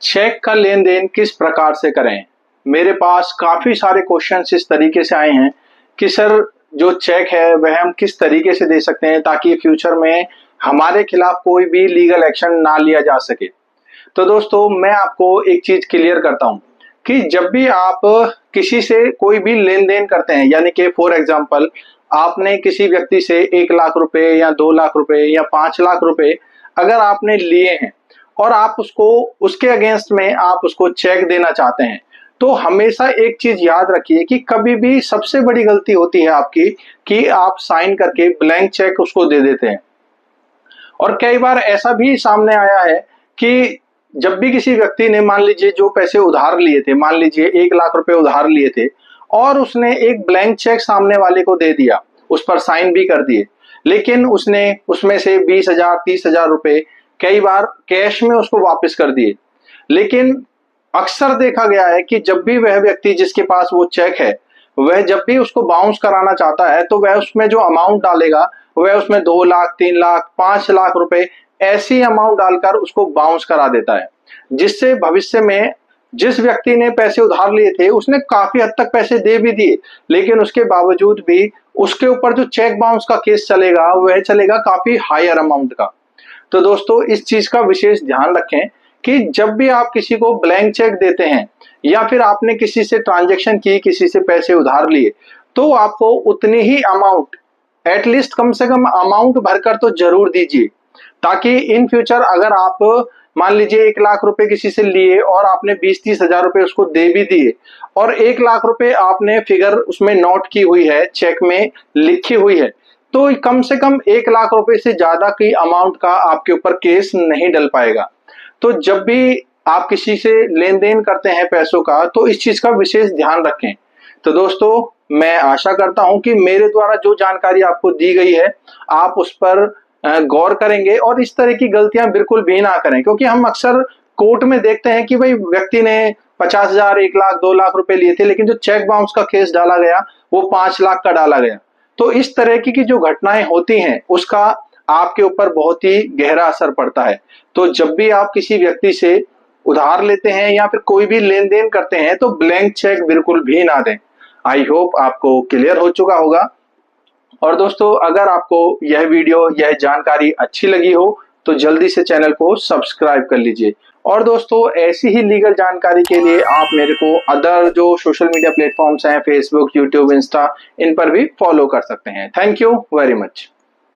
Check का लेन then किस प्रकार से करें। मेरे पास काफी सारे क्वेश्चंस इस तरीके से आए हैं कि सर जो चेक है वह हम किस तरीके से दे सकते हैं ताकि फ्यूचर में हमारे खिलाफ कोई भी लीगल एक्शन ना लिया जा सके। तो दोस्तों मैं आपको एक चीज क्लियर करता हूं कि जब भी आप किसी से कोई भी लेन देन करते हैं, यानी कि फॉर एग्जांपल आपने किसी व्यक्ति से 1 लाख रुपए या 2 लाख रुपए या 5 लाख रुपए अगर आपने लिए हैं और आप उसको उसके अगेंस्ट में आप उसको चेक देना चाहते हैं, तो हमेशा एक चीज याद रखिए कि कभी भी सबसे बड़ी गलती होती है आपकी कि आप साइन करके ब्लैंक चेक उसको दे देते हैं। और कई बार ऐसा भी सामने आया है कि जब भी किसी व्यक्ति ने मान लीजिए जो पैसे उधार लिए थे, मान लीजिए 1 लाख रुपए उधार लिए थे और उसने एक ब्लैंक चेक सामने वाले को दे दिया, उस पर साइन भी कर दिए, लेकिन उसने उसमें से 20,000 30,000 रुपए कई बार कैश में उसको वापस कर दिए। लेकिन अक्सर देखा गया है कि जब भी वह व्यक्ति जिसके पास वो चेक है वह जब भी उसको बाउंस कराना चाहता है तो वह उसमें जो अमाउंट डालेगा वह उसमें 2 लाख 3 लाख 5 लाख रुपए ऐसी अमाउंट डालकर उसको बाउंस करा देता है, जिससे भविष्य में जिस व्यक्ति ने पैसे उधार लिए थे उसने काफी हद तक पैसे दे भी दिए, लेकिन उसके बावजूद भी उसके ऊपर जो चेक बाउंस का केस चलेगा वह चलेगा काफी हायर अमाउंट का। तो दोस्तों इस चीज का विशेष ध्यान रखें कि जब भी आप किसी को ब्लैंक चेक देते हैं या फिर आपने किसी से ट्रांजैक्शन की, किसी से पैसे उधार लिए, तो आपको उतनी ही अमाउंट एटलीस्ट कम से कम अमाउंट भरकर तो जरूर दीजिए, ताकि इन फ्यूचर अगर आप मान लीजिए 1 लाख रुपए किसी से लिए और आपने 20-30 हजार रुपए उसको दे भी दिए और 1 लाख रुपए आपने फिगर उसमें नोट की हुई है, चेक में लिखी हुई है, तो कम से कम 1 लाख रुपए से ज्यादा की अमाउंट का आपके ऊपर केस नहीं डल पाएगा। तो जब भी आप किसी से लेन देन करते हैं पैसों का, तो इस चीज का विशेष ध्यान रखें। तो दोस्तों मैं आशा करता हूं कि मेरे द्वारा जो जानकारी आपको दी गई है आप उस पर गौर करेंगे और इस तरह की गलतियां बिल्कुल भी ना करें, क्योंकि हम अक्सर कोर्ट में देखते हैं कि भाई व्यक्ति ने 50,000 1 लाख 2 लाख रुपए लिए थे, लेकिन जो चेक बाउंस का केस डाला गया वो 5 लाख का डाला गया। तो इस तरह की जो घटनाएं होती हैं उसका आपके ऊपर बहुत ही गहरा असर पड़ता है। तो जब भी आप किसी व्यक्ति से उधार लेते हैं या फिर कोई भी लेन देन करते हैं तो ब्लैंक चेक बिल्कुल भी ना दें। आई होप आपको क्लियर हो चुका होगा। और दोस्तों अगर आपको यह वीडियो यह जानकारी अच्छी लगी हो तो जल्दी से चैनल को सब्सक्राइब कर लीजिए। और दोस्तों ऐसी ही लीगल जानकारी के लिए आप मेरे को अदर जो सोशल मीडिया प्लेटफॉर्म्स हैं, फेसबुक, यूट्यूब, इंस्टा, इन पर भी फॉलो कर सकते हैं। Thank you very much.